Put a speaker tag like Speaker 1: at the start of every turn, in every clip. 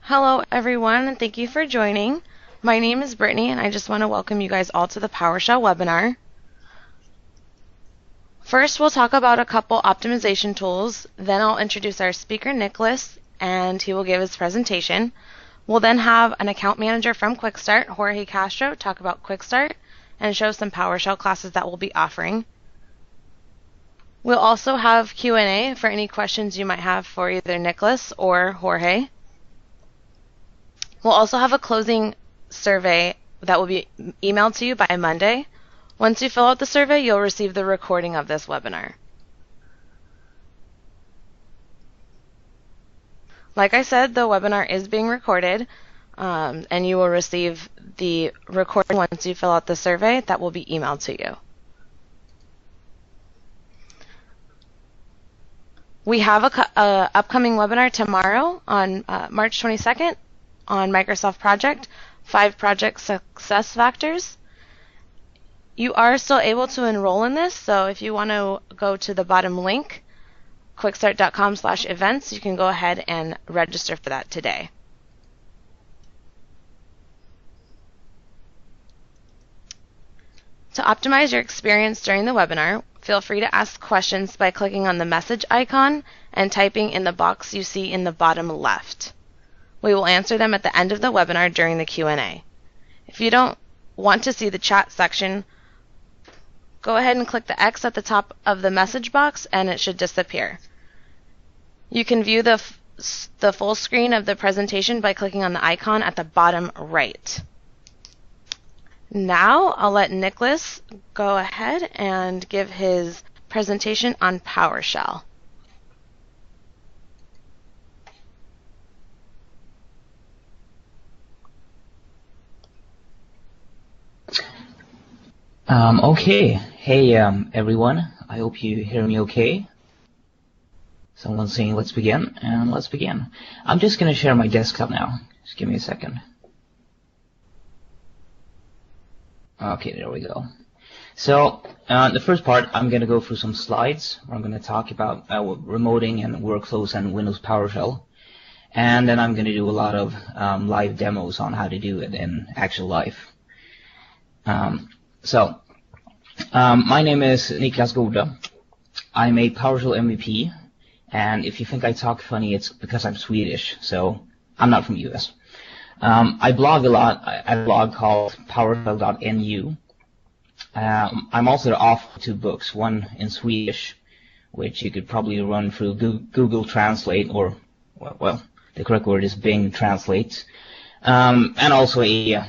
Speaker 1: Hello everyone, and thank you for joining. My name is Brittany, and I just want to welcome you guys all to the PowerShell webinar. First, we'll talk about a couple optimization tools. Then I'll introduce our speaker, Nicholas, and he will give his presentation. We'll then have an account manager from QuickStart, Jorge Castro, talk about QuickStart and show some PowerShell classes that we'll be offering. We'll also have Q&A for any questions you might have for either Nicholas or Jorge. We'll also have a closing survey that will be emailed to you by Monday. Once you fill out the survey, you'll receive the recording of this webinar. Like I said, the webinar is being recorded, and you will receive the recording once you fill out the survey that will be emailed to you. We have a upcoming webinar tomorrow on March 22nd on Microsoft Project, 5 Project Success Factors. You are still able to enroll in this, so if you want to go to the bottom link, quickstart.com/events, you can go ahead and register for that today. To optimize your experience during the webinar, feel free to ask questions by clicking on the message icon and typing in the box you see in the bottom left. We will answer them at the end of the webinar during the Q&A. If you don't want to see the chat section, go ahead and click the X at the top of the message box and it should disappear. You can view the full screen of the presentation by clicking on the icon at the bottom right. Now I'll let Nicholas go ahead and give his presentation on PowerShell.
Speaker 2: Okay. Hey, everyone. I hope you hear me okay. Someone's saying let's begin, and let's begin. I'm just going to share my desktop now. Just give me a second. Okay, there we go. So, the first part, I'm going to go through some slides where I'm going to talk about remoting and workflows and Windows PowerShell. And then I'm going to do a lot of live demos on how to do it in actual life. My name is Niklas Goda. I'm a PowerShell MVP, and if you think I talk funny, it's because I'm Swedish, so I'm not from the US. I blog a lot. I have a blog called powershell.nu. I'm also the author of 2 books, one in Swedish, which you could probably run through Google Translate, or, well, the correct word is Bing Translate. And also a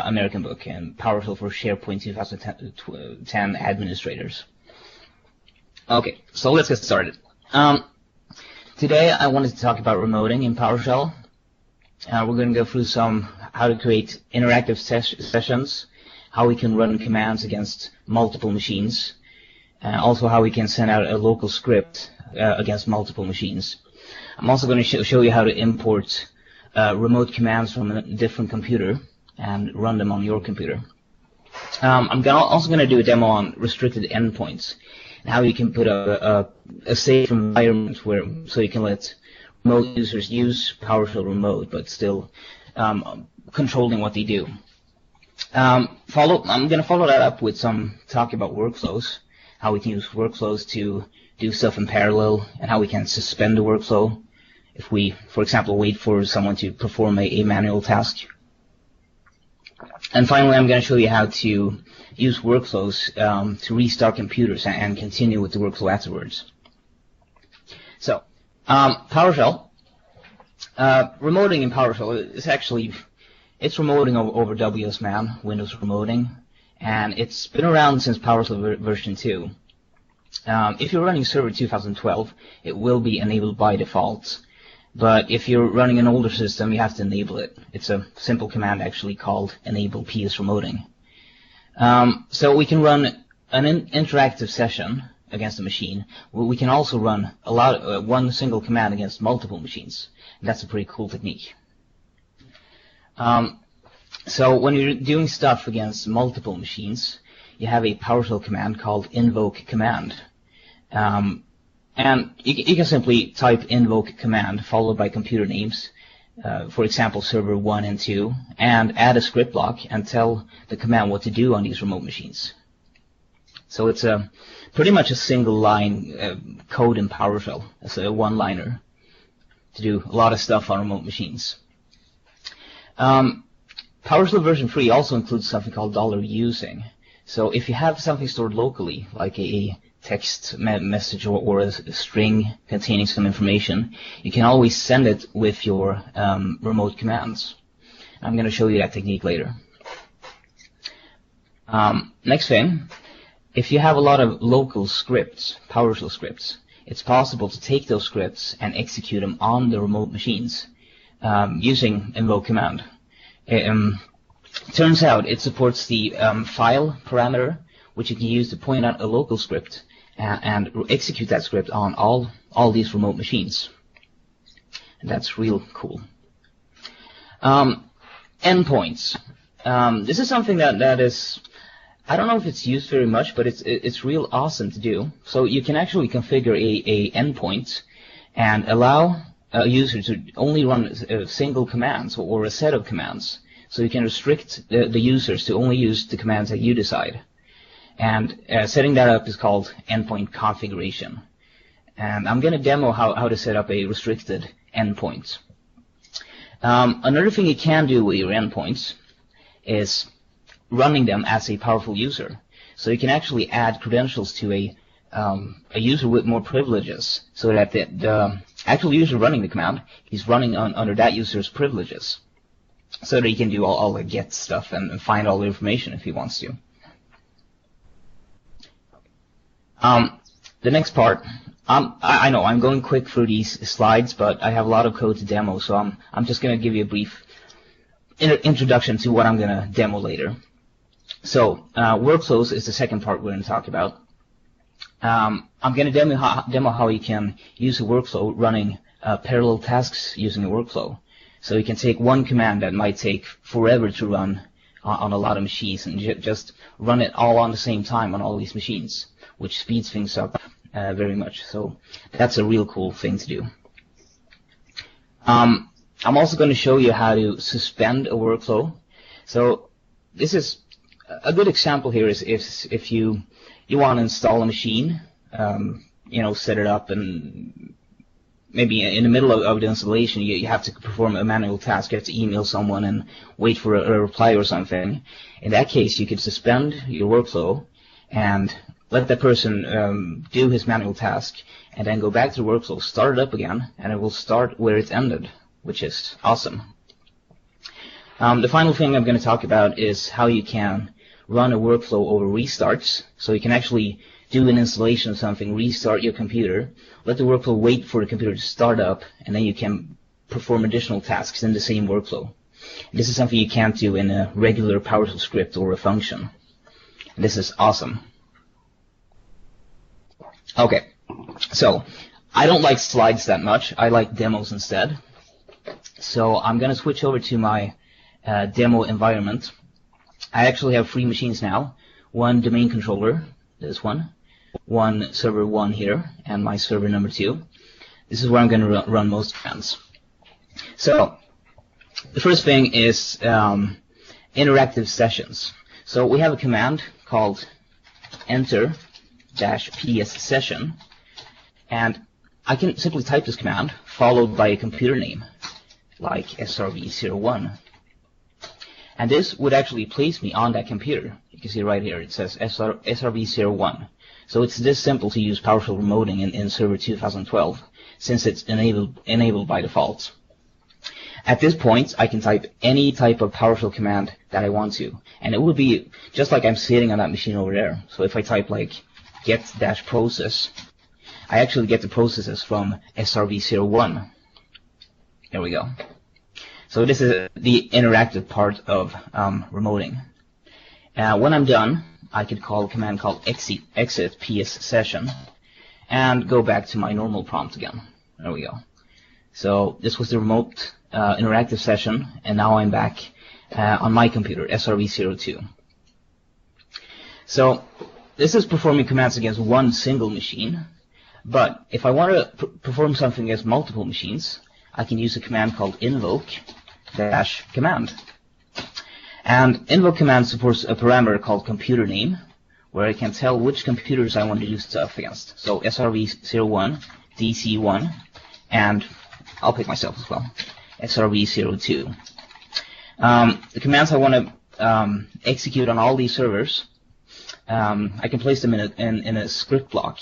Speaker 2: American book, and PowerShell for Sharepoint 2010 administrators. Okay, so let's get started. Today I wanted to talk about remoting in PowerShell. We're going to go through how to create interactive sessions, how we can run commands against multiple machines, and also how we can send out a local script against multiple machines. I'm also going to show you how to import remote commands from a different computer and run them on your computer. I'm also going to do a demo on restricted endpoints and how you can put a safe environment so you can let remote users use PowerShell Remote, but still controlling what they do. I'm going to follow that up with some talk about workflows, how we can use workflows to do stuff in parallel, and how we can suspend the workflow if we, for example, wait for someone to perform a manual task. And finally, I'm going to show you how to use workflows to restart computers and continue with the workflow afterwards. So, PowerShell. Remoting in PowerShell is actually, it's remoting over WSMan, Windows remoting, and it's been around since PowerShell version 2. If you're running Server 2012, it will be enabled by default. But if you're running an older system, you have to enable it. It's a simple command actually called enable PS remoting. So we can run an interactive session against a machine. We can also run one single command against multiple machines. That's a pretty cool technique. So when you're doing stuff against multiple machines, you have a PowerShell command called Invoke Command. And you can simply type Invoke Command followed by computer names, for example, server 1 and 2, and add a script block and tell the command what to do on these remote machines. So it's pretty much a single line code in PowerShell. It's a one-liner to do a lot of stuff on remote machines. PowerShell version 3 also includes something called $using. So if you have something stored locally, like a text message or a string containing some information, you can always send it with your remote commands. I'm going to show you that technique later. Next thing, if you have a lot of local scripts, PowerShell scripts, it's possible to take those scripts and execute them on the remote machines using Invoke Command. Turns out it supports the file parameter, which you can use to point out a local script and execute that script on all these remote machines. And that's real cool. Endpoints. This is something that is, I don't know if it's used very much, but it's real awesome to do. So you can actually configure a endpoint and allow a user to only run single commands or a set of commands. So you can restrict the users to only use the commands that you decide. And setting that up is called endpoint configuration. And I'm going to demo how to set up a restricted endpoint. Another thing you can do with your endpoints is running them as a powerful user. So you can actually add credentials to a user with more privileges, so that the actual user running the command, he's running under that user's privileges, so that he can do all the get stuff and find all the information if he wants to. The next part, I know I'm going quick through these slides, but I have a lot of code to demo, so I'm just going to give you a brief introduction to what I'm going to demo later. So workflows is the second part we're going to talk about. I'm going to demo how you can use a workflow running parallel tasks using a workflow. So you can take one command that might take forever to run on a lot of machines and just run it all on the same time on all these machines, which speeds things up very much. So that's a real cool thing to do. I'm also going to show you how to suspend a workflow. So this is a good example here is if you want to install a machine, set it up, and maybe in the middle of the installation you have to perform a manual task. You have to email someone and wait for a reply or something. In that case, you could suspend your workflow and let that person do his manual task, and then go back to the workflow, start it up again, and it will start where it ended, which is awesome. The final thing I'm going to talk about is how you can run a workflow over restarts. So you can actually do an installation of something, restart your computer, let the workflow wait for the computer to start up, and then you can perform additional tasks in the same workflow. This is something you can't do in a regular PowerShell script or a function. And this is awesome. Okay, so I don't like slides that much. I like demos instead. So I'm going to switch over to my demo environment. I actually have 3 machines now. One domain controller, this one server 1 here, and my server number 2. This is where I'm going to run most commands. So the first thing is interactive sessions. So we have a command called enter-P Accession, and I can simply type this command followed by a computer name like SRV01. And this would actually place me on that computer. You can see right here it says SRV01. So it's this simple to use Powershell Remoting in Server 2012, since it's enabled by default. At this point, I can type any type of PowerShell command that I want to, and it will be just like I'm sitting on that machine over there. So if I type like get-process, I actually get the processes from SRV01. There we go. So this is the interactive part of remoting. When I'm done, I could call a command called exit P Accession and go back to my normal prompt again. There we go. So this was the remote interactive session, and now I'm back on my computer, SRV02. So this is performing commands against one single machine, but if I want to perform something against multiple machines, I can use a command called Invoke Command. And Invoke Command supports a parameter called computer name, where I can tell which computers I want to do stuff against. So SRV01, DC1, and I'll pick myself as well, SRV02. The commands I want to execute on all these servers, I can place them in a script block.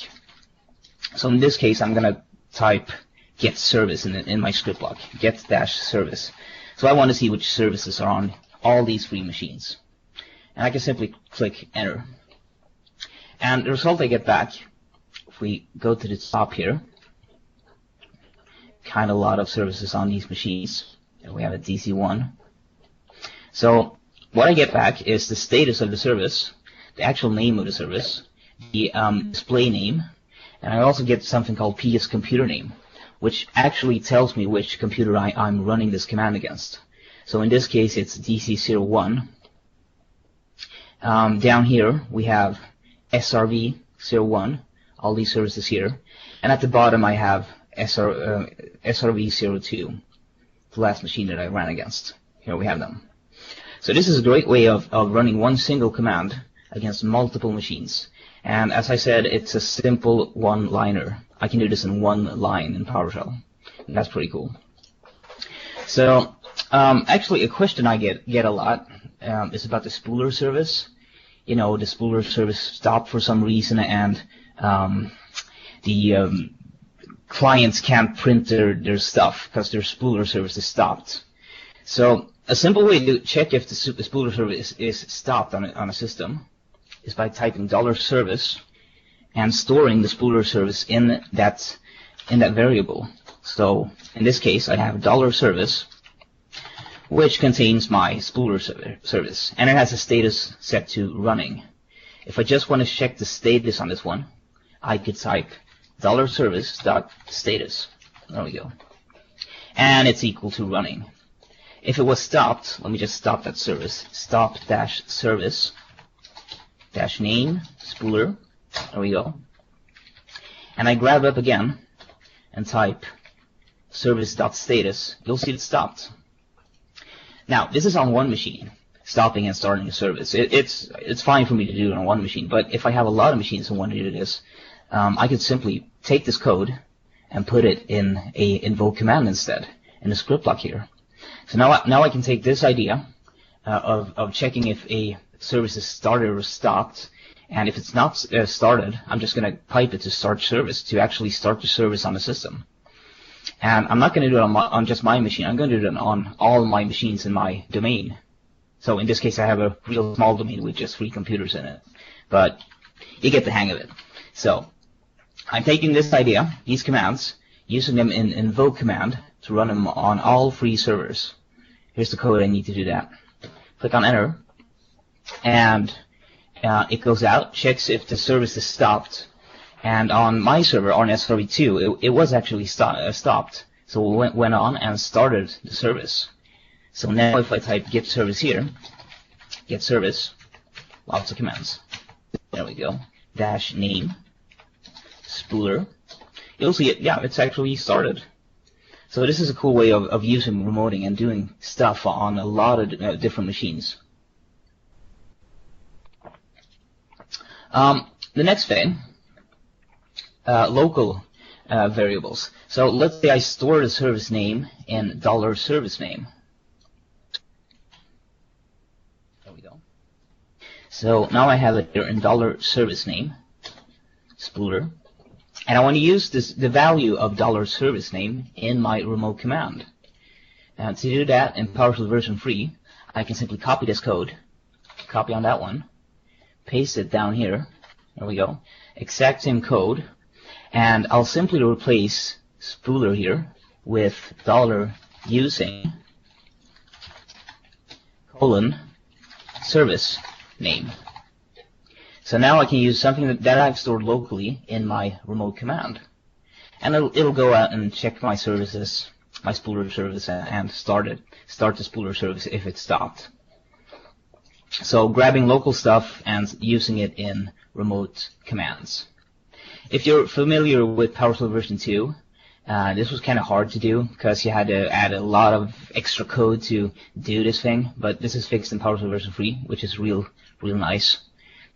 Speaker 2: So in this case, I'm going to type get service in my script block, get-service. So I want to see which services are on all these free machines. And I can simply click enter. And the result I get back, if we go to the top here, kind of a lot of services on these machines. And we have a DC1. So what I get back is the status of the service, the actual name of the service, the display name, and I also get something called P as computer name, which actually tells me which computer I'm running this command against. So in this case, it's DC01. Down here, we have SRV01, all these services here. And at the bottom, I have SRV02, the last machine that I ran against. Here we have them. So this is a great way of running one single command against multiple machines. And as I said, it's a simple one-liner. I can do this in one line in PowerShell. And that's pretty cool. So actually, a question I get a lot is about the spooler service. You know, the spooler service stopped for some reason, and the clients can't print their stuff because their spooler service is stopped. So a simple way to check if the spooler service is stopped on a system is by typing $service and storing the spooler service in that variable. So in this case, I have $service, which contains my spooler service, and it has a status set to running. If I just want to check the status on this one, I could type $service.status. There we go. And it's equal to running. If it was stopped, let me just stop that service. Stop-service -name spooler. There we go. And I grab up again and type service.status. You'll see it stopped. Now, this is on one machine, stopping and starting a service. It's fine for me to do it on one machine, but if I have a lot of machines and want to do this, I could simply take this code and put it in a invoke command instead, in the script block here. So now I can take this idea of checking if a service is started or stopped, and if it's not started, I'm just going to pipe it to start service to actually start the service on the system. And I'm not going to do it on just my machine. I'm going to do it on all my machines in my domain. So in this case, I have a real small domain with just 3 computers in it. But you get the hang of it. So I'm taking this idea, these commands, using them in Invoke Command to run them on all 3 servers. Here's the code I need to do that. Click on Enter, and it goes out, checks if the service is stopped. And on my server, on SRV2, it was actually stopped. So it went on and started the service. So now if I type get service here, get service, lots of commands. There we go. -name, spooler. You'll see it, yeah, it's actually started. So this is a cool way of using remoting and doing stuff on a lot of different machines. The next thing, local variables. So let's say I store the service name in $service name. There we go. So now I have it here in $service name, spooler, and I want to use the value of $service name in my remote command. And to do that in PowerShell version 3, I can simply copy this code, copy on that one, paste it down here. There we go. Exact same code. And I'll simply replace spooler here with $using $service name. So now I can use something that I've stored locally in my remote command. And it'll go out and check my services, my spooler service, and start the spooler service if it's stopped. So grabbing local stuff and using it in remote commands. If you're familiar with PowerShell version 2, This was kind of hard to do because you had to add a lot of extra code to do this thing, but this is fixed in PowerShell version 3, which is real nice.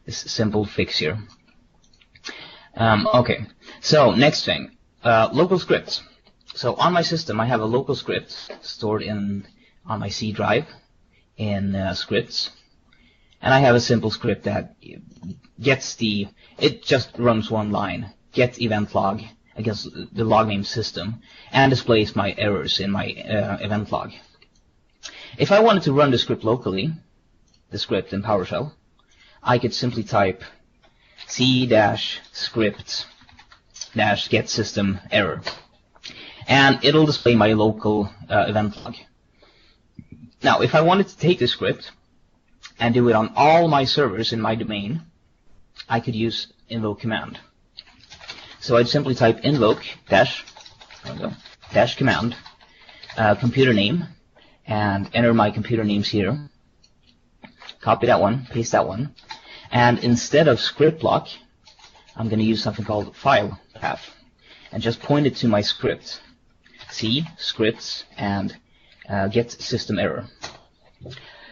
Speaker 2: This simple fix here. Okay, so next thing, local scripts. So on my system, I have a local script stored on my C drive in scripts, and I have a simple script that it just runs one line, get event log against the log name system, and displays my errors in my event log. If I wanted to run the script locally, the script in PowerShell, I could simply type c-script-get system error, and it'll display my local event log. Now, if I wanted to take this script and do it on all my servers in my domain, I could use Invoke Command. So I'd simply type invoke dash command computer name and enter my computer names here. Copy that one, paste that one, and instead of script block, I'm going to use something called file path and just point it to my script. C scripts and get system error.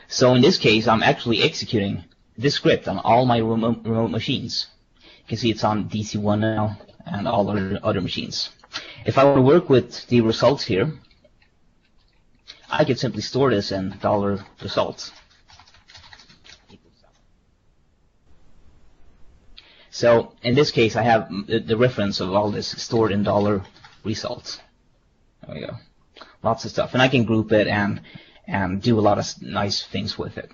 Speaker 2: So in this case, I'm actually executing this script on all my remote machines. You can see it's on DC1 now and all other machines. If I want to work with the results here, I could simply store this in $results. So in this case, I have the reference of all this stored in $results. There we go. Lots of stuff, and I can group it and do a lot of nice things with it.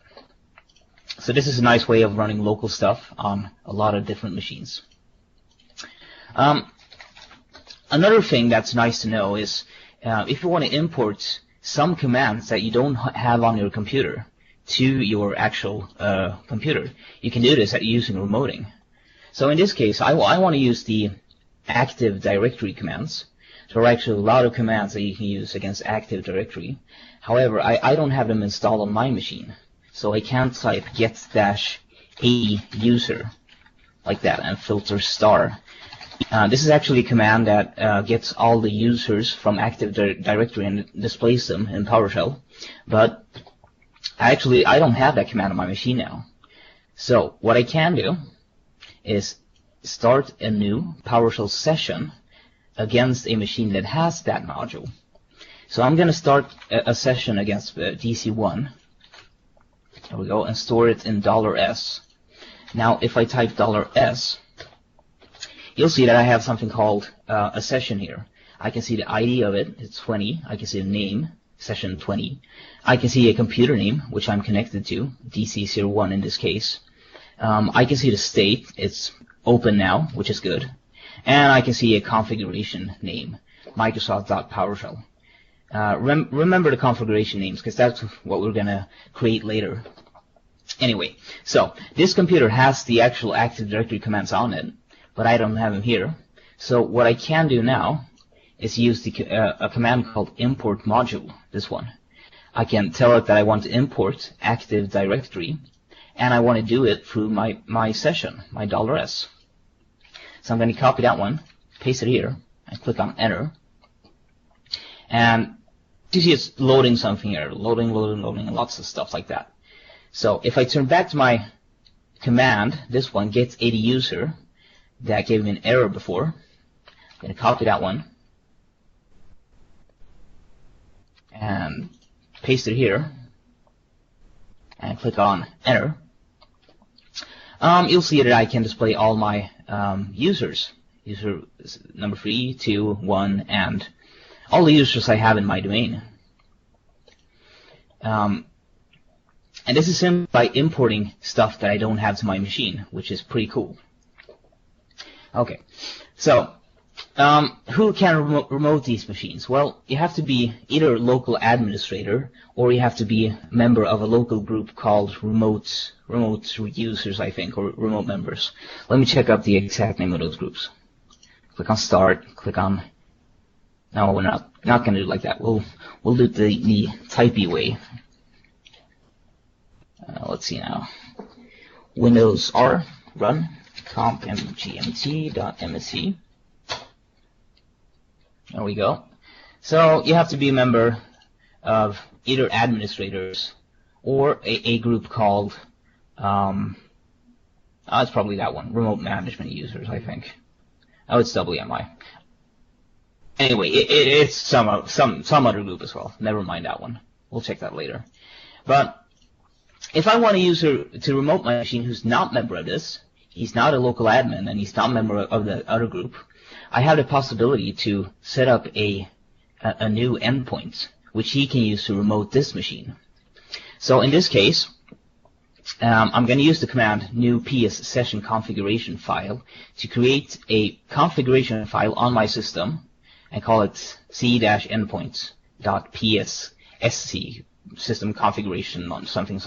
Speaker 2: So this is a nice way of running local stuff on a lot of different machines. Another thing that's nice to know is if you want to import some commands that you don't have on your computer to your actual computer, you can do this using remoting. So in this case, I want to use the Active Directory commands. There are actually a lot of commands that you can use against Active Directory. However, I don't have them installed on my machine, so I can't type get-a user like that and filter star. This is actually a command that gets all the users from Active Directory and displays them in PowerShell, but I don't have that command on my machine now. So what I can do is start a new PowerShell session against a machine that has that module. So I'm going to start a session against DC1. There we go, and store it in $S. Now, if I type $S, you'll see that I have something called a session here. I can see the ID of it, it's 20. I can see the name, session 20. I can see a computer name, which I'm connected to, DC01 in this case. I can see the state, it's open now, which is good. And I can see a configuration name, Microsoft.PowerShell. Remember the configuration names, because that's what we're going to create later. Anyway, so this computer has the actual Active Directory commands on it, but I don't have them here. So what I can do now is use a command called import module, this one. I can tell it that I want to import Active Directory, and I want to do it through my session, my $S. So I'm going to copy that one, paste it here, and click on enter. And you see it's loading something here, loading, and lots of stuff like that. So if I turn back to my command, this one, get 80 user, that gave me an error before. I'm going to copy that one and paste it here and click on enter. You'll see that I can display all my users, user number 3, 2, 1, and all the users I have in my domain. And this is simply by importing stuff that I don't have to my machine, which is pretty cool. Okay, so who can remote these machines? Well, you have to be either a local administrator or you have to be a member of a local group called remote users, I think, or remote members. Let me check up the exact name of those groups. Click on start, click on, no, we're not going to do it like that. We'll do it the typey way. Let's see now. Windows R, run, comp mgmt.msc. There we go. So you have to be a member of either administrators or a group called, it's probably that one, Remote Management Users, I think. Oh, it's WMI. Anyway, it's some other group as well. Never mind that one. We'll check that later. But if I want a user to remote my machine who's not a member of this, he's not a local admin, and he's not a member of the other group, I have the possibility to set up a new endpoint, which he can use to remote this machine. So in this case, I'm going to use the command new P Accession Configuration file to create a configuration file on my system and call it c-endpoints.psc system configuration on something.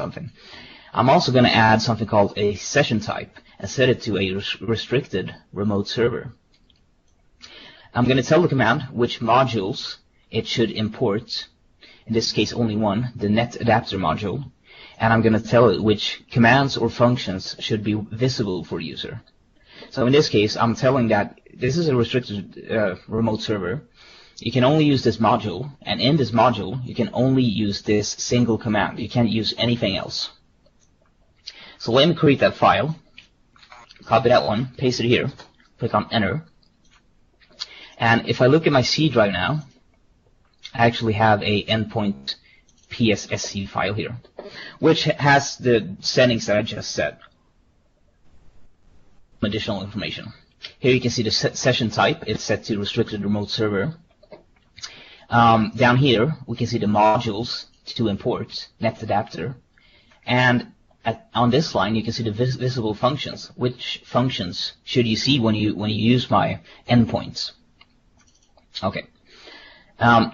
Speaker 2: I'm also going to add something called a session type and set it to a restricted remote server. I'm going to tell the command which modules it should import, in this case only one, the net adapter module, and I'm going to tell it which commands or functions should be visible for user. So in this case, I'm telling that this is a restricted remote server. You can only use this module, and in this module, you can only use this single command. You can't use anything else. So let me create that file, copy that one, paste it here, click on Enter. And if I look at my C drive now, I actually have a endpoint PSSC file here, which has the settings that I just set. Additional information. Here you can see the session type. It's set to restricted remote server. Down here, we can see the modules to import, net adapter. And on this line, you can see the visible functions. Which functions should you see when you use my endpoints? Okay.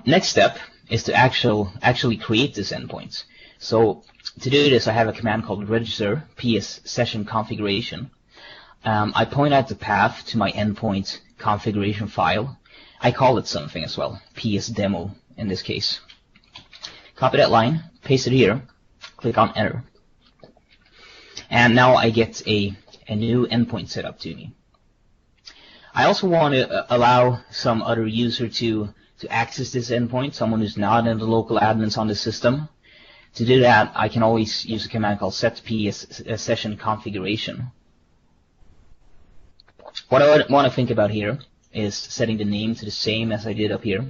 Speaker 2: Next step is to actually create this endpoint. So to do this, I have a command called register P Accession Configuration. I point out the path to my endpoint configuration file. I call it something as well, PS demo in this case. Copy that line, paste it here, click on Enter. And now I get a new endpoint set up to me. I also want to allow some other user to access this endpoint, someone who's not in the local admins on the system. To do that, I can always use a command called set P Accession Configuration. What I want to think about here is setting the name to the same as I did up here.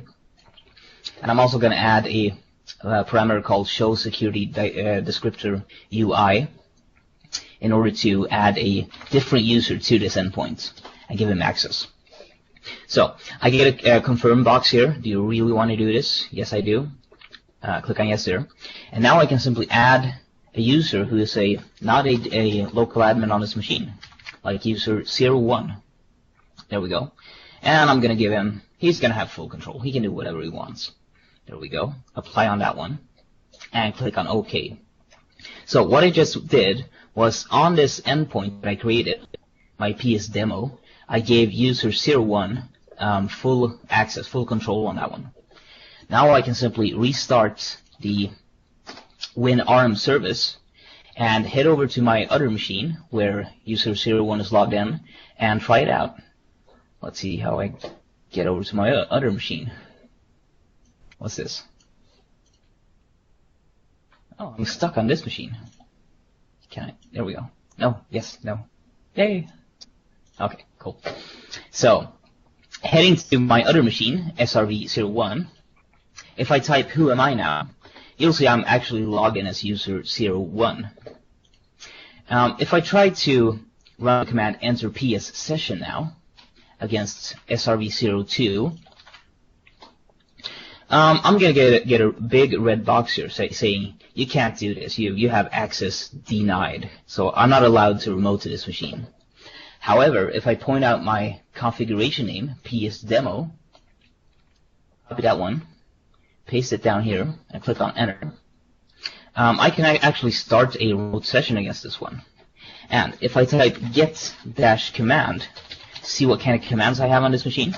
Speaker 2: And I'm also going to add a parameter called show security descriptor UI in order to add a different user to this endpoint and give him access. So I get a confirm box here. Do you really want to do this? Yes, I do. Click on yes there. And now I can simply add a user who is not a local admin on this machine, like user 01. There we go. And I'm going to give him, he's going to have full control. He can do whatever he wants. There we go. Apply on that one. And click on OK. So what I just did was on this endpoint that I created, my PS demo, I gave user 01 full access, full control on that one. Now I can simply restart the WinARM service and head over to my other machine where user 01 is logged in and try it out. Let's see how I get over to my other machine. What's this? Oh, I'm stuck on this machine. Can I? There we go. No, yes, no. Yay. Okay, cool. So, heading to my other machine, SRV01, if I type who am I now, you'll see I'm actually logged in as user 01. If I try to run the command enter PS session now against SRV02, I'm going to get a big red box here saying you can't do this. You have access denied. So I'm not allowed to remote to this machine. However, if I point out my configuration name, PS demo, copy that one, paste it down here, and click on enter, I can actually start a remote session against this one. And if I type get-command, see what kind of commands I have on this machine.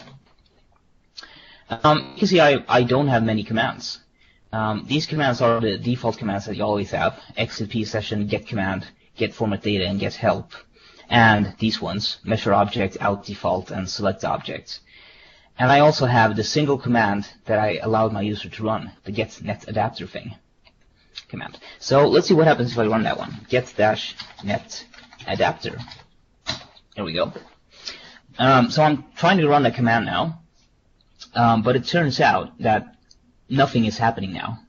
Speaker 2: You can see I don't have many commands. These commands are the default commands that you always have: exit P session, get command, get format data, and get help. And these ones, measure object, out default, and select object. And I also have the single command that I allowed my user to run, the get net adapter thing command. So let's see what happens if I run that one. Get-net adapter. There we go. So I'm trying to run that command now, but it turns out that nothing is happening now.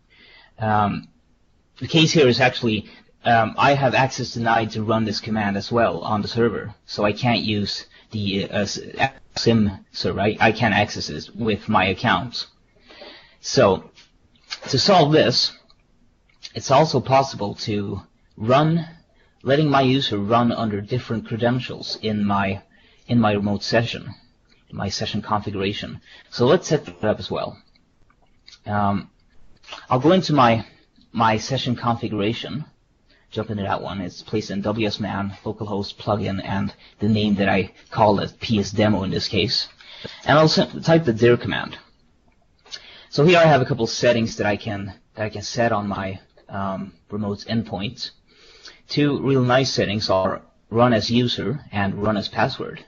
Speaker 2: The case here is actually I have access denied to run this command as well on the server, so I can't use the SIM server. I can't access this with my account. So to solve this, it's also possible to letting my user run under different credentials in my remote session, in my session configuration. So let's set that up as well. I'll go into my session configuration, jump into that one. It's placed in wsman, localhost, plugin, and the name that I call it, psdemo in this case. And I'll type the dir command. So here I have a couple settings that I can set on my remote endpoint. Two real nice settings are run as user and run as password.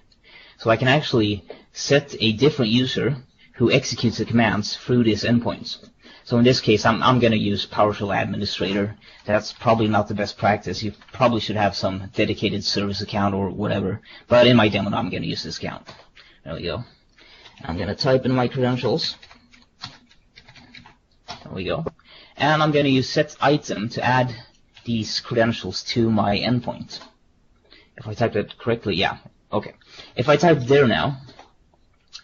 Speaker 2: So I can actually set a different user who executes the commands through this endpoint. So in this case, I'm going to use PowerShell Administrator. That's probably not the best practice. You probably should have some dedicated service account or whatever. But in my demo, I'm going to use this account. There we go. I'm going to type in my credentials. There we go. And I'm going to use set item to add these credentials to my endpoint. If I type that correctly, yeah. Okay. If I type there now,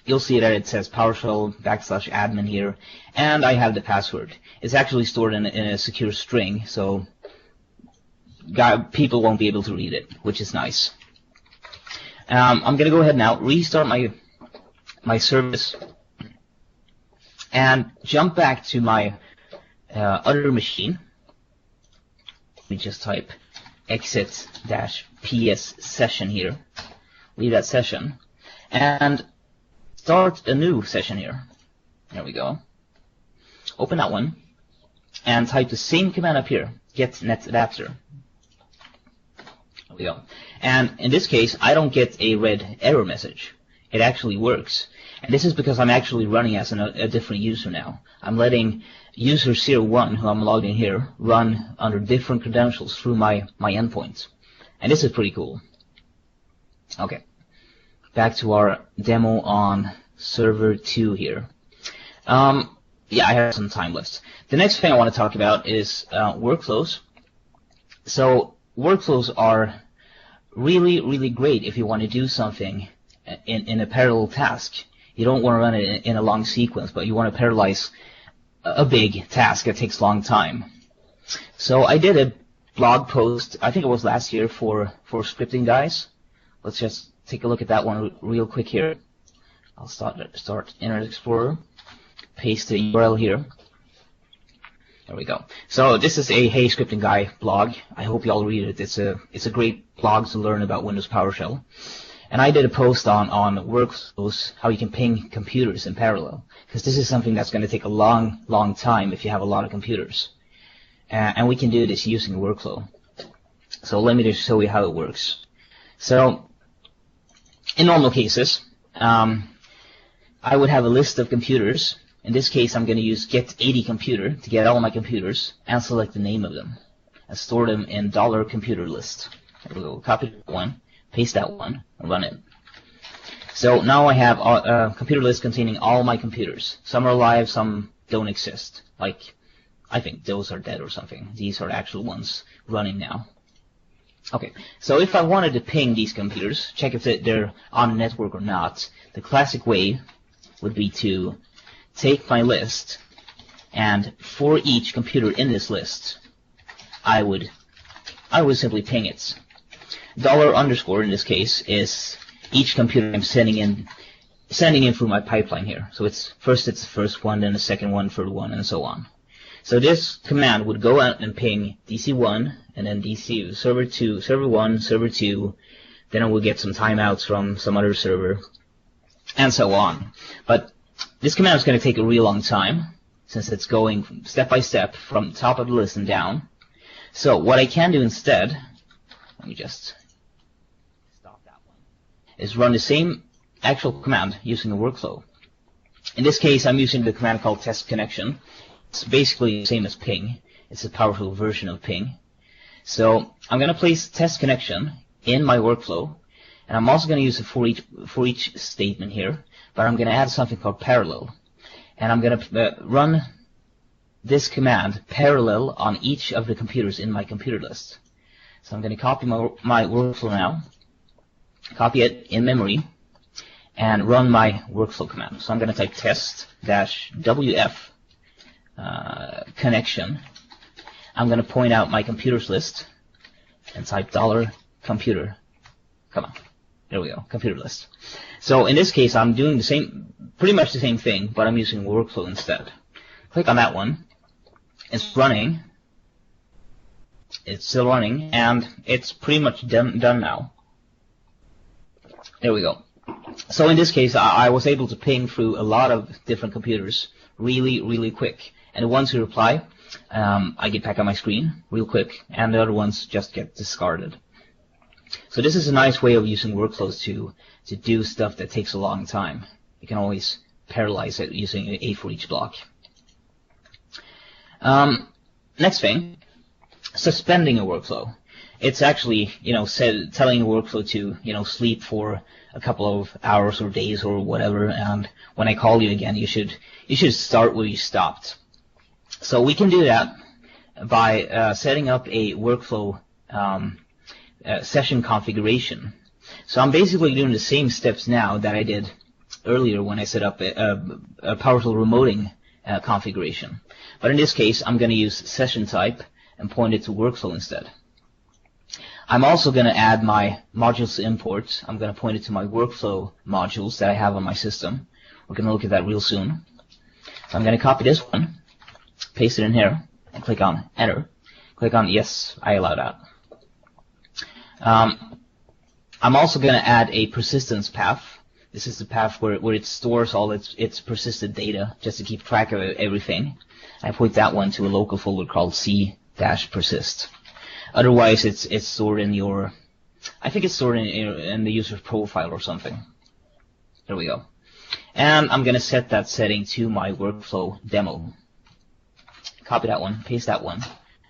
Speaker 2: you'll see that it says PowerShell /admin here, and I have the password. It's actually stored in a secure string, so people won't be able to read it, which is nice. I'm going to go ahead now, restart my service, and jump back to my other machine. Let me just type exit-ps session here. Leave that session, and start a new session here. There we go. Open that one, and type the same command up here, get net adapter. There we go. And in this case, I don't get a red error message. It actually works. And this is because I'm actually running as a different user now. I'm letting user 01, who I'm logged in here, run under different credentials through my endpoint. And this is pretty cool. Okay. Back to our demo on server 2 here. Yeah, I have some time left. The next thing I want to talk about is workflows. So workflows are really, really great if you want to do something in a parallel task. You don't want to run it in a long sequence, but you want to parallelize a big task that takes a long time. So I did a blog post, I think it was last year, for scripting guys. Let's just take a look at that one real quick here. I'll start Internet Explorer, paste the URL here. There we go. So this is a Hey Scripting Guy blog. I hope you all read it. It's a great blog to learn about Windows PowerShell. And I did a post on workflows, how you can ping computers in parallel, because this is something that's going to take a long time if you have a lot of computers. And we can do this using a workflow. So let me just show you how it works. So in normal cases, I would have a list of computers. In this case, I'm going to use get80computer to get all my computers and select the name of them and store them in $computer list. There we go. Copy that one, paste that one, and run it. So now I have a computer list containing all my computers. Some are alive, some don't exist. Like, I think those are dead or something. These are the actual ones running now. Okay, so if I wanted to ping these computers, check if they're on the network or not, the classic way would be to take my list, and for each computer in this list, I would simply ping it. $_ in this case is each computer I'm sending in through my pipeline here. So it's the first one, then the second one, third one, and so on. So this command would go out and ping DC1 and then DC server 2, server 1, server 2. Then I will get some timeouts from some other server, and so on. But this command is going to take a real long time, since it's going step by step from the top of the list and down. So what I can do instead, let me just stop that one, is run the same actual command using a workflow. In this case, I'm using the command called test connection. It's basically the same as ping. It's a PowerShell version of ping. So I'm going to place test connection in my workflow, and I'm also going to use a for each statement here, but I'm going to add something called parallel. And I'm going to run this command parallel on each of the computers in my computer list. So I'm going to copy my workflow now, copy it in memory, and run my workflow command. So I'm going to type test-wf connection. I'm going to point out my computers list and type $computer. Come on. There we go, computer list. So in this case, I'm doing pretty much the same thing, but I'm using workflow instead. Click on that one. It's running. It's still running, and it's pretty much done now. There we go. So in this case, I was able to ping through a lot of different computers really quick. And the ones who reply, I get back on my screen real quick, and the other ones just get discarded. So this is a nice way of using workflows to do stuff that takes a long time. You can always parallelize it using a for each block. Next thing, suspending a workflow. It's actually, telling a workflow to, sleep for a couple of hours or days or whatever, and when I call you again, you should start where you stopped. So we can do that by setting up a workflow session configuration. So I'm basically doing the same steps now that I did earlier when I set up a Powershell Remoting configuration. But in this case, I'm going to use session type and point it to workflow instead. I'm also going to add my modules import. I'm going to point it to my workflow modules that I have on my system. We're going to look at that real soon. So I'm going to copy this one, paste it in here, and click on enter. Click on yes, I allow that. I'm also going to add a persistence path. This is the path where it stores all its persisted data just to keep track of everything. I point that one to a local folder called c-persist. Otherwise, it's stored in your, I think it's stored in the user's profile or something. There we go. And I'm going to set that setting to my workflow demo. Copy that one, paste that one,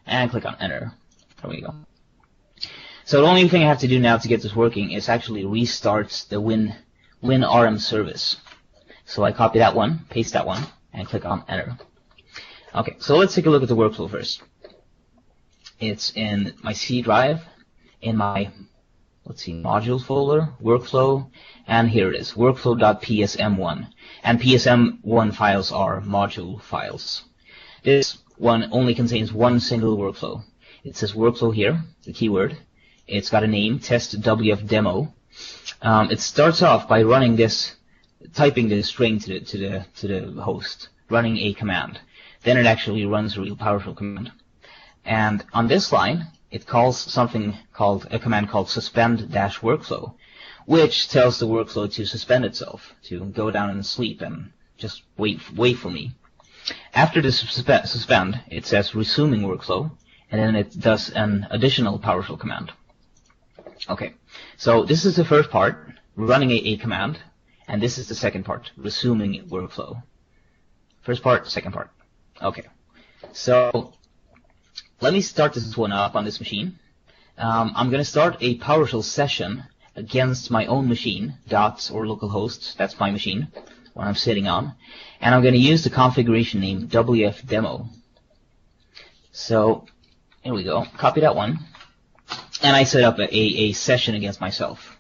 Speaker 2: and click on enter. There we go. So the only thing I have to do now to get this working is actually restart the WinRM service. So I copy that one, paste that one, and click on enter. Okay, so let's take a look at the workflow first. It's in my C drive, in my, modules folder, workflow, and here it is, workflow.psm1. And psm1 files are module files. This one only contains one single workflow. It says workflow here, the keyword. It's got a name, test.wf demo. It starts off by running this, typing the string to the host, running a command. Then it actually runs a real PowerShell command. And on this line, it calls something called a command called suspend-workflow, which tells the workflow to suspend itself, to go down and sleep and just wait for me. After the suspend, it says resuming workflow, and then it does an additional PowerShell command. Okay, so this is the first part, running a command, and this is the second part, resuming workflow. First part, second part. Okay, so let me start this one up on this machine. I'm going to start a PowerShell session against my own machine, dot or localhost, that's my machine, one I'm sitting on, and I'm going to use the configuration name WF demo. So here we go, copy that one, and I set up a session against myself.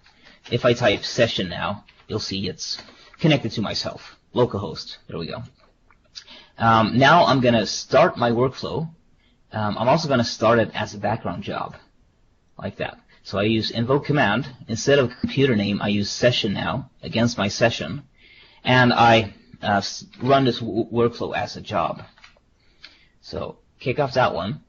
Speaker 2: If I type session now, you'll see it's connected to myself, localhost, there we go. Now I'm going to start my workflow. I'm also going to start it as a background job, like that. So I use Invoke Command. Instead of computer name, I use session now against my session, and I run this workflow as a job. So kick off that one,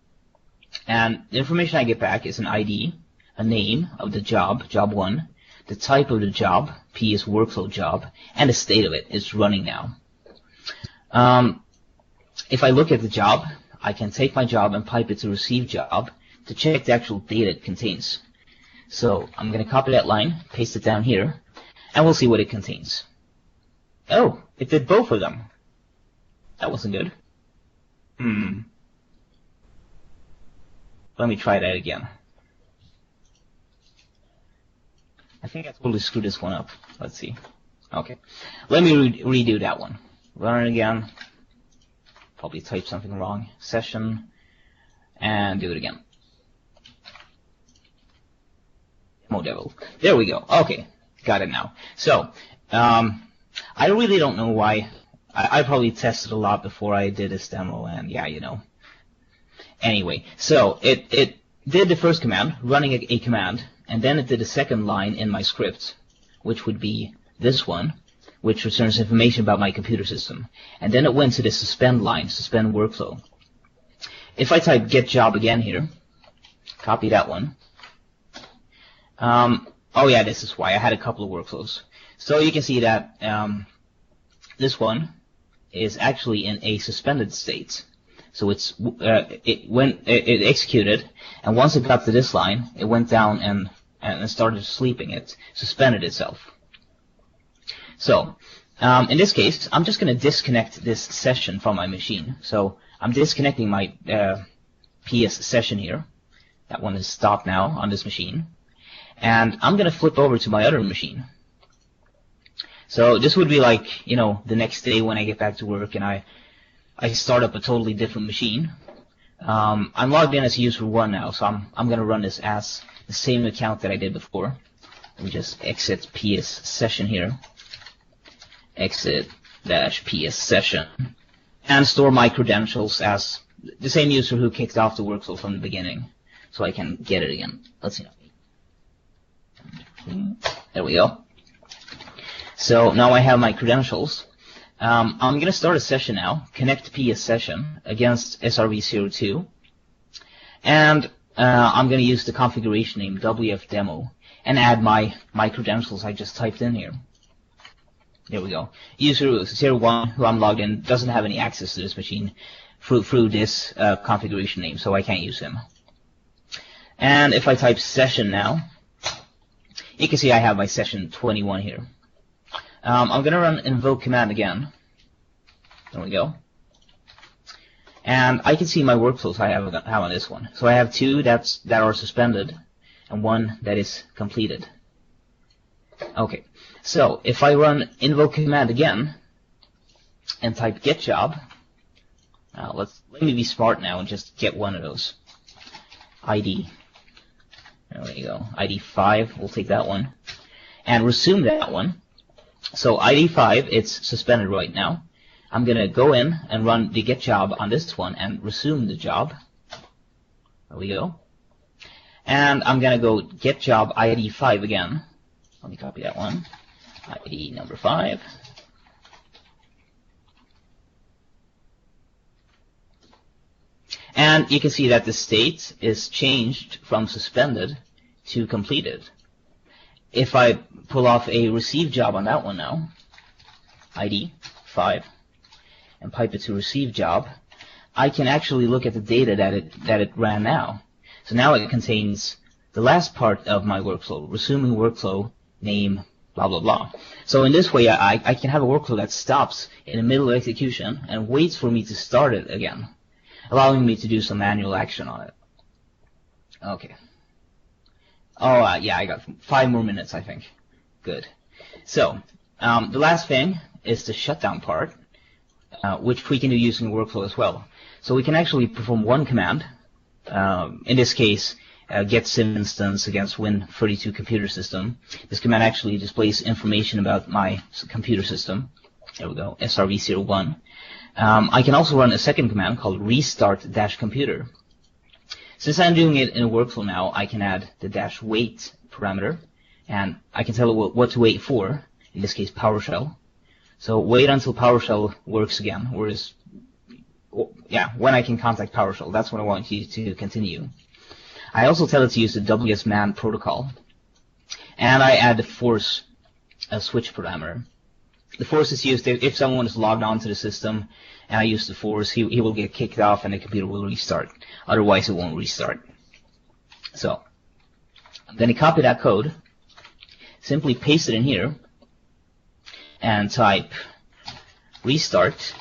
Speaker 2: and the information I get back is an ID, a name of the job, job 1, the type of the job, P is workflow job, and the state of it is running now. If I look at the job, I can take my job and pipe it to receive job to check the actual data it contains. So I'm going to copy that line, paste it down here, and we'll see what it contains. Oh, it did both of them. That wasn't good. Let me try that again. I think I totally screwed this one up. Let's see. Okay. Let me redo that one. Run it again. Probably type something wrong. Session. And do it again. Demo devil. There we go. Okay. Got it now. So, I really don't know why. I probably tested a lot before I did this demo, and yeah, you know. Anyway, so it did the first command, running a command, and then it did the second line in my script, which would be this one, which returns information about my computer system. And then it went to the suspend line, suspend workflow. If I type get job again here, copy that one. Oh yeah, this is why I had a couple of workflows. So you can see that this one is actually in a suspended state. So it executed, and once it got to this line, it went down and started sleeping. It suspended itself. So in this case, I'm just going to disconnect this session from my machine. So I'm disconnecting my P Accession here. That one is stopped now on this machine. And I'm going to flip over to my other machine. So this would be like, you know, the next day when I get back to work and I start up a totally different machine. I'm logged in as user 1 now, so I'm going to run this as the same account that I did before. Let me just exit P Accession here. Exit-P Accession. And store my credentials as the same user who kicked off the workflow from the beginning, so I can get it again. Let's see. There we go. So now I have my credentials. I'm going to start a session now, connect P Accession against SRV02, and I'm going to use the configuration name wfdemo and add my credentials I just typed in here. There we go. User 01, who I'm logged in, doesn't have any access to this machine through this configuration name, so I can't use him. And if I type session now, you can see I have my session 21 here. I'm going to run Invoke Command again. There we go. And I can see my workflows I have on this one. So I have 2 that are suspended and 1 that is completed. Okay, so if I run Invoke Command again and type get job, let me be smart now and just get one of those. ID. There we go. ID 5, we'll take that one. And resume that one. So ID 5, it's suspended right now. I'm going to go in and run the get job on this one and resume the job. There we go. And I'm going to go get job ID 5 again. Let me copy that one. ID number 5. And you can see that the state is changed from suspended to completed. If I pull off a receive job on that one now, ID 5, and pipe it to receive job, I can actually look at the data that it ran now. So now it contains the last part of my workflow, resuming workflow, name, blah, blah, blah. So in this way, I can have a workflow that stops in the middle of execution and waits for me to start it again, allowing me to do some manual action on it. Okay. Oh, yeah, I got 5 more minutes, I think. Good. So, the last thing is the shutdown part, which we can do using workflow as well. So we can actually perform one command, in this case, get sim instance against Win32 computer system. This command actually displays information about my computer system. There we go, SRV01. I can also run a second command called restart-computer. Since I'm doing it in a workflow now, I can add the -wait parameter, and I can tell it what to wait for, in this case PowerShell. So wait until PowerShell works again, or is, yeah, when I can contact PowerShell. That's when I want you to continue. I also tell it to use the WSMan protocol, and I add the force switch parameter. The force is used if someone is logged onto the system, and I use the force, he will get kicked off and the computer will restart. Otherwise, it won't restart. So, I'm going to copy that code, simply paste it in here, and type restart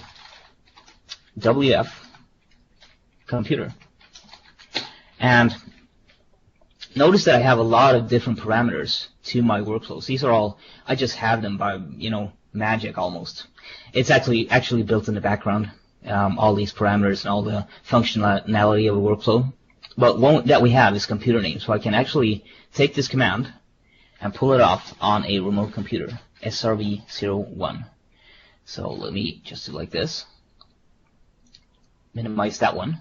Speaker 2: WF computer. And notice that I have a lot of different parameters to my workflows. These are all, I just have them by, magic almost. It's actually built in the background, all these parameters and all the functionality of a workflow. But one that we have is computer name. So I can actually take this command and pull it off on a remote computer, SRV01. So let me just do like this. Minimize that one.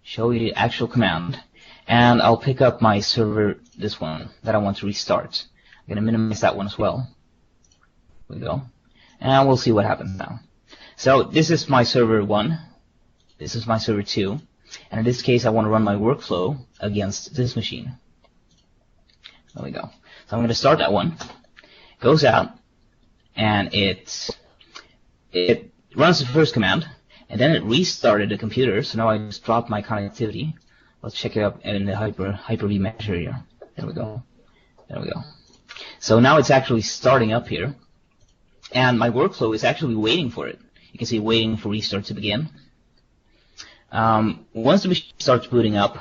Speaker 2: Show you the actual command. And I'll pick up my server, this one, that I want to restart. I'm going to minimize that one as well. There we go. And we'll see what happens now. So this is my server 1. This is my server 2. And in this case, I want to run my workflow against this machine. There we go. So I'm going to start that one. Goes out, and it runs the first command, and then it restarted the computer. So now I just dropped my connectivity. Let's check it out in the Hyper-V measure here. There we go. There we go. So now it's actually starting up here, and my workflow is actually waiting for it. You can see waiting for restart to begin. Once the machine starts booting up,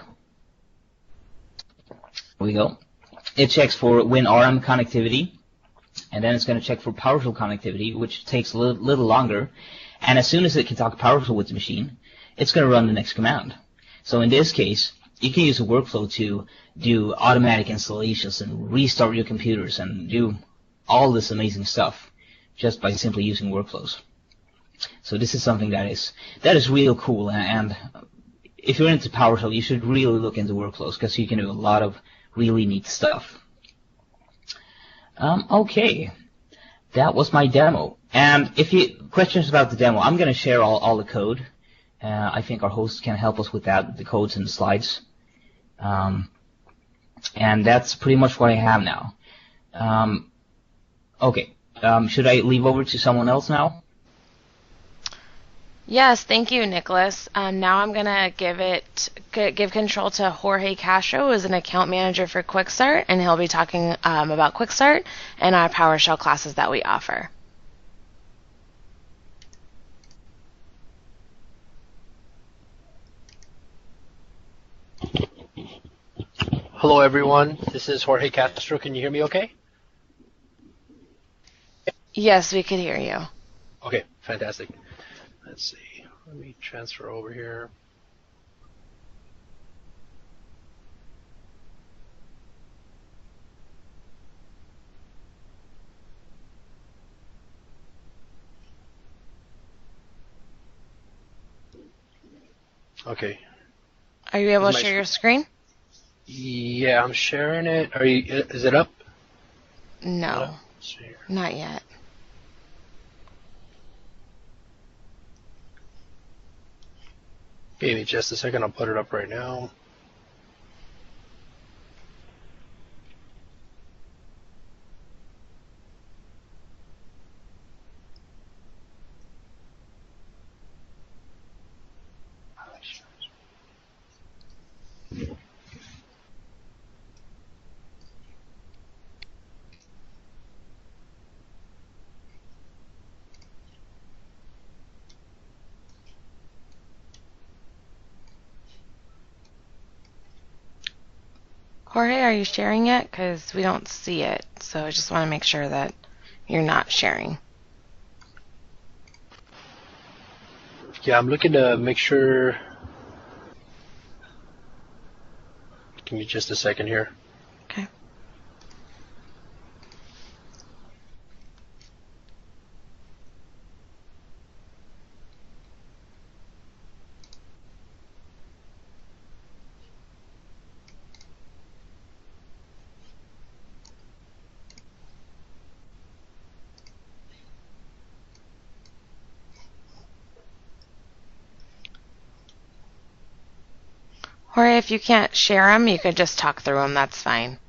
Speaker 2: there we go. It checks for WinRM connectivity, and then it's going to check for PowerShell connectivity, which takes a little longer. And as soon as it can talk PowerShell with the machine, it's going to run the next command. So in this case, you can use a workflow to do automatic installations and restart your computers and do all this amazing stuff just by simply using workflows. So this is something that is real cool, and if you're into PowerShell, you should really look into workflows because you can do a lot of really neat stuff. Okay, that was my demo. And if you questions about the demo, I'm going to share all the code. I think our host can help us with that, the codes and the slides. And that's pretty much what I have now. Okay, should I leave over to someone else now?
Speaker 1: Yes, thank you, Nicholas. Now I'm going to give control to Jorge Castro, who is an account manager for QuickStart, and he'll be talking about QuickStart and our PowerShell classes that we offer.
Speaker 3: Hello, everyone. This is Jorge Castro. Can you hear me okay?
Speaker 1: Yes, we could hear you.
Speaker 3: Okay, fantastic. Let's see. Let me transfer over here. Okay.
Speaker 1: Are you able to share your screen?
Speaker 3: Yeah, I'm sharing it. Is it up?
Speaker 1: No, not yet.
Speaker 3: Give me just a second. I'll put it up right now.
Speaker 1: Jorge, are you sharing it? Because we don't see it, so I just want to make sure that you're not sharing.
Speaker 3: Yeah, I'm looking to make sure. Give me just a second here.
Speaker 1: Okay. Or if you can't share them, you could just talk through them. That's fine.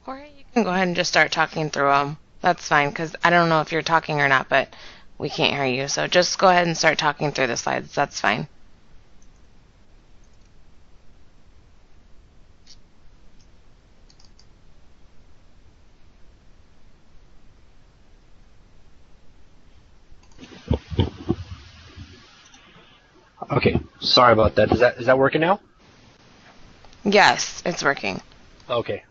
Speaker 1: Jorge, you can go ahead and just start talking through them. That's fine, because I don't know if you're talking or not, but we can't hear you. So just go ahead and start talking through the slides. That's fine.
Speaker 3: Okay, sorry about that. Is that working now?
Speaker 1: Yes, it's working.
Speaker 3: Okay.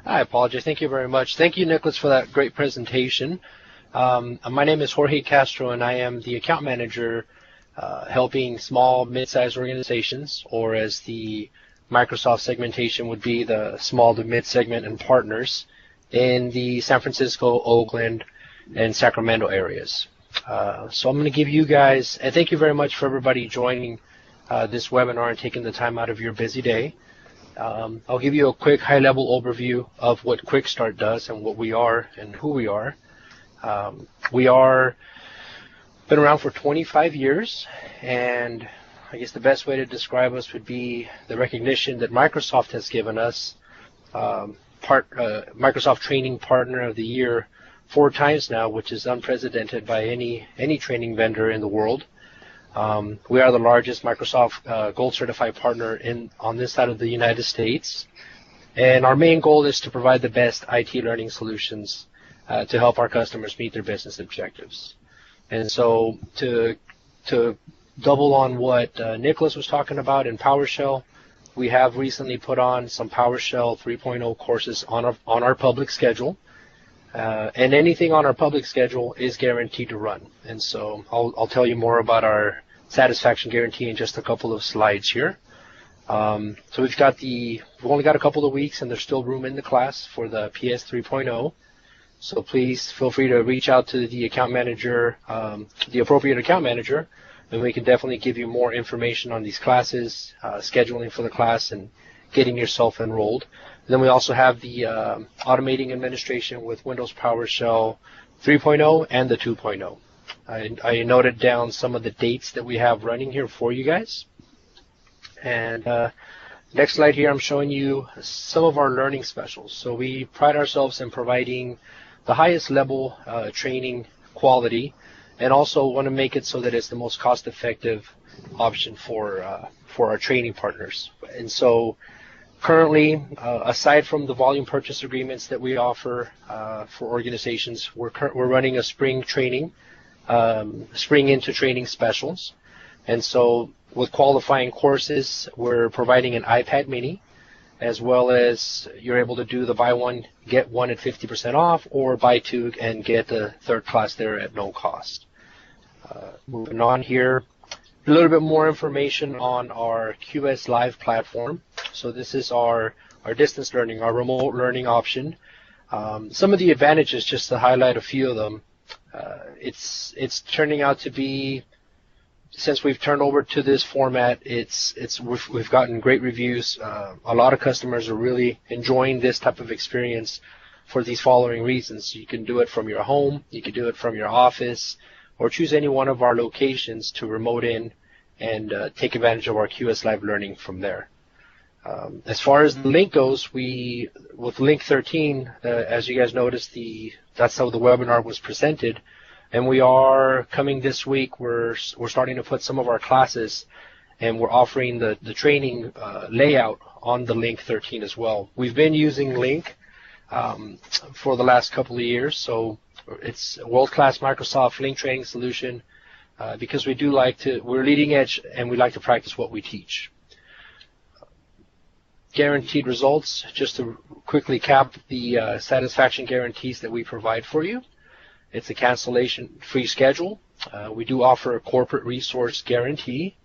Speaker 3: I apologize. Thank you very much. Thank you, Nicholas, for that great presentation. My name is Jorge Castro, and I am the account manager helping small, mid-sized organizations, or as the Microsoft segmentation would be, the small to mid-segment and partners in the San Francisco, Oakland, and Sacramento areas. So I'm going to give you guys, and thank you very much for everybody joining this webinar and taking the time out of your busy day. I'll give you a quick high-level overview of what Quick Start does and what we are and who we are. We are been around for 25 years, and I guess the best way to describe us would be the recognition that Microsoft has given us, Microsoft Training Partner of the Year 4 times now, which is unprecedented by any training vendor in the world. We are the largest Microsoft Gold Certified partner on this side of the United States, and our main goal is to provide the best IT learning solutions to help our customers meet their business objectives. And so to double on what Nicholas was talking about in PowerShell, we have recently put on some PowerShell 3.0 courses on our public schedule. And anything on our public schedule is guaranteed to run. And so I'll tell you more about our satisfaction guarantee in just a couple of slides here. So we've only got a couple of weeks, and there's still room in the class for the PS 3.0. So please feel free to reach out to the account manager, the appropriate account manager, and we can definitely give you more information on these classes, scheduling for the class, and getting yourself enrolled. Then we also have the automating administration with Windows PowerShell 3.0 and the 2.0. I noted down some of the dates that we have running here for you guys. And next slide here, I'm showing you some of our learning specials. So we pride ourselves in providing the highest level training quality, and also want to make it so that it's the most cost-effective option for our training partners. And so currently, aside from the volume purchase agreements that we offer for organizations, we're running a spring into training specials. And so with qualifying courses, we're providing an iPad mini, as well as you're able to do the buy one, get one at 50% off, or buy two and get the third class there at no cost. Moving on here, a little bit more information on our QS Live platform. So this is our distance learning, our remote learning option. Some of the advantages, just to highlight a few of them, it's turning out to be, since we've turned over to this format, we've gotten great reviews. A lot of customers are really enjoying this type of experience for these following reasons. You can do it from your home, you can do it from your office, or choose any one of our locations to remote in and take advantage of our QS Live learning from there. As far as the link goes, with link 13, as you guys noticed, that's how the webinar was presented. And we are coming this week. We're starting to put some of our classes, and we're offering the training layout on the link 13 as well. We've been using Link for the last couple of years, so it's a world-class Microsoft Link training solution because we're leading edge and we like to practice what we teach. Guaranteed results, just to quickly cap the satisfaction guarantees that we provide for you. It's a cancellation-free schedule. We do offer a corporate resource guarantee.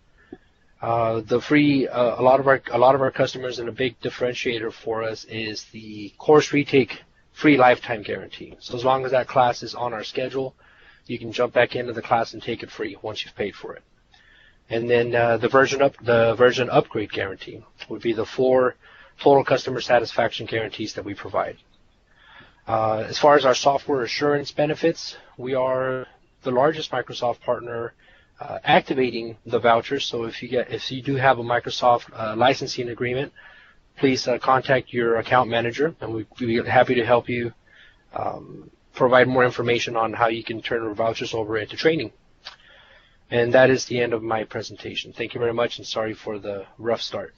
Speaker 3: A lot of our customers, and a big differentiator for us, is the course retake free lifetime guarantee. So as long as that class is on our schedule, you can jump back into the class and take it free once you've paid for it. And then the version upgrade guarantee would be the 4 total customer satisfaction guarantees that we provide. As far as our software assurance benefits, we are the largest Microsoft partner activating the vouchers. So if you do have a Microsoft licensing agreement, please contact your account manager, and we'd be happy to help you provide more information on how you can turn vouchers over into training. And that is the end of my presentation. Thank you very much, and sorry for the rough start.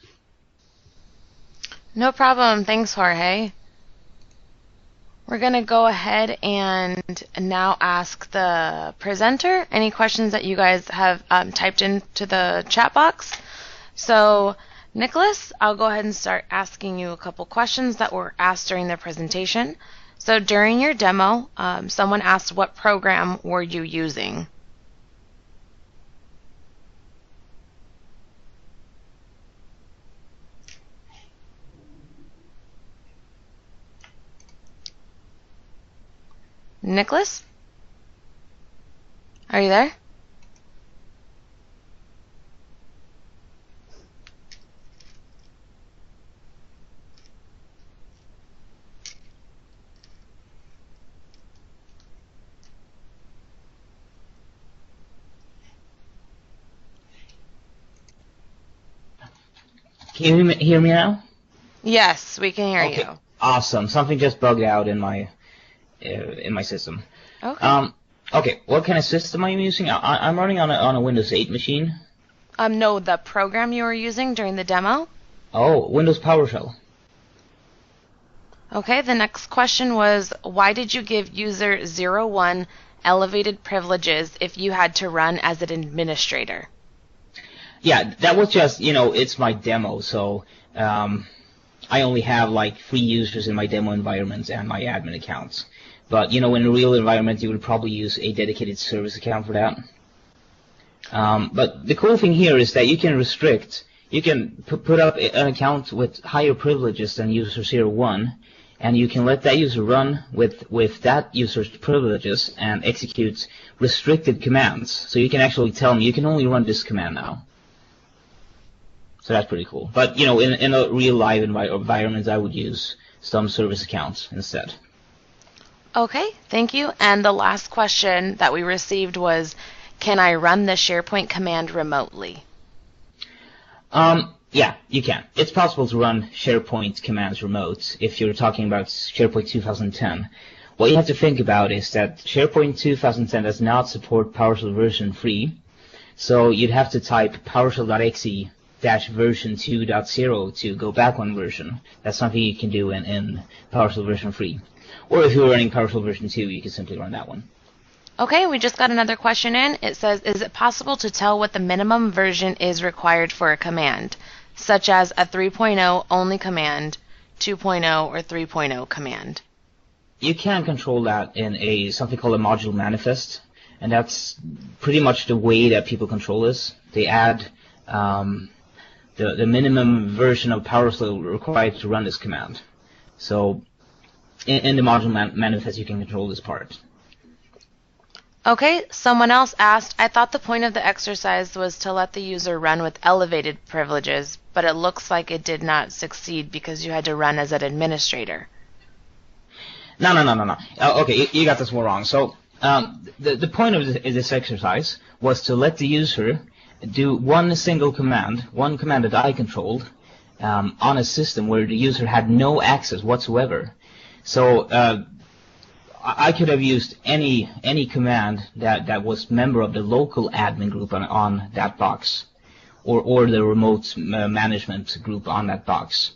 Speaker 1: No problem. Thanks, Jorge. We're going to go ahead and now ask the presenter any questions that you guys have typed into the chat box. So, Nicholas, I'll go ahead and start asking you a couple questions that were asked during the presentation. So, during your demo, someone asked, what program were you using? Nicholas? Are you there?
Speaker 2: Can you hear me now?
Speaker 1: Yes, we can hear you.
Speaker 2: Awesome. Something just bugged out in my system.
Speaker 1: Okay.
Speaker 2: Okay. What kind of system I'm using? I'm running on a Windows 8 machine.
Speaker 1: No, the program you were using during the demo.
Speaker 2: Oh, Windows PowerShell.
Speaker 1: Okay. The next question was, why did you give user 01 elevated privileges if you had to run as an administrator?
Speaker 2: Yeah, that was just, it's my demo, so I only have like 3 users in my demo environment and my admin accounts. But, in a real environment, you would probably use a dedicated service account for that. But the cool thing here is that you can put up an account with higher privileges than user 01, and you can let that user run with that user's privileges and execute restricted commands. So you can actually tell them, you can only run this command now. So that's pretty cool. But, in a real live environment, I would use some service accounts instead.
Speaker 1: Okay, thank you. And the last question that we received was, can I run the Sharepoint command remotely?
Speaker 2: Yeah, you can. It's possible to run Sharepoint commands remote if you're talking about Sharepoint 2010. What you have to think about is that Sharepoint 2010 does not support PowerShell version 3, so you'd have to type PowerShell.exe version 2.0 to go back one version. That's something you can do in PowerShell version 3. Or if you're running PowerShell version 2, you can simply run that one.
Speaker 1: Okay, we just got another question in. It says, is it possible to tell what the minimum version is required for a command, such as a 3.0 only command, 2.0, or 3.0 command?
Speaker 2: You can control that in something called a module manifest, and that's pretty much the way that people control this. They add the minimum version of PowerShell required to run this command. So in the module manifest, you can control this part.
Speaker 1: Okay, someone else asked, I thought the point of the exercise was to let the user run with elevated privileges, but it looks like it did not succeed because you had to run as an administrator.
Speaker 2: No. Okay, you got this more wrong. So the point of this exercise was to let the user do one single command, one command that I controlled, on a system where the user had no access whatsoever. So I could have used any command that was member of the local admin group on that box, or the remote management group on that box.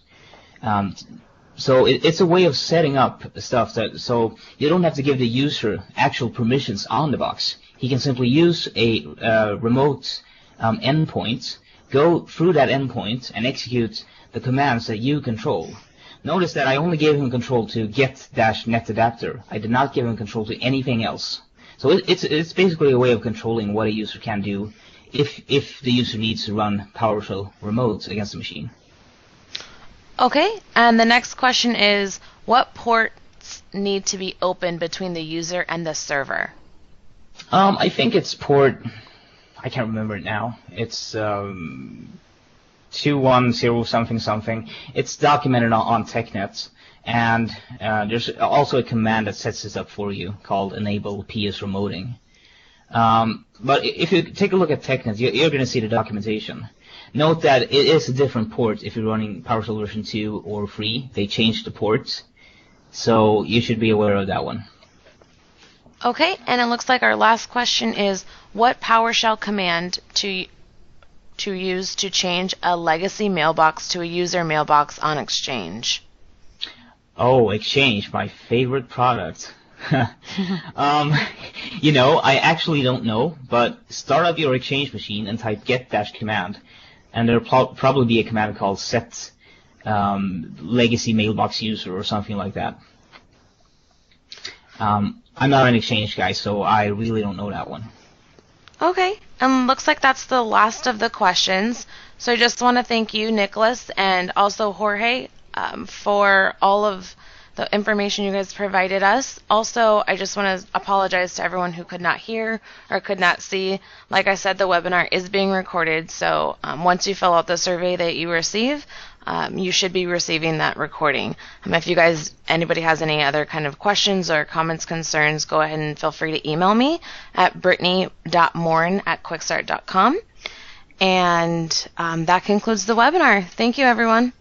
Speaker 2: So it's a way of setting up stuff so you don't have to give the user actual permissions on the box. He can simply use a remote endpoint, go through that endpoint, and execute the commands that you control. Notice that I only gave him control to get-net adapter. I did not give him control to anything else. So it's basically a way of controlling what a user can do if the user needs to run PowerShell remote against the machine.
Speaker 1: Okay, and the next question is, what ports need to be open between the user and the server?
Speaker 2: I think it's port, I can't remember it now. It's 210 something. It's documented on TechNet, and there's also a command that sets this up for you called enable PS Remoting. But if you take a look at TechNet, you're going to see the documentation. Note that it is a different port if you're running PowerShell version 2 or 3. They changed the ports, so you should be aware of that one.
Speaker 1: Okay, and it looks like our last question is, what PowerShell command to use to change a legacy mailbox to a user mailbox on Exchange?
Speaker 2: Oh, Exchange, my favorite product. I actually don't know, but start up your Exchange machine and type get-command, and there'll probably be a command called set legacy mailbox user or something like that. I'm not an Exchange guy, so I really don't know that one.
Speaker 1: Okay, and looks like that's the last of the questions. So I just want to thank you, Nicholas, and also Jorge, for all of the information you guys provided us. Also, I just want to apologize to everyone who could not hear or could not see. Like I said, the webinar is being recorded, so once you fill out the survey that you receive, you should be receiving that recording. If anybody has any other kind of questions or comments, concerns, go ahead and feel free to email me at brittany.morin@quickstart.com. And that concludes the webinar. Thank you, everyone.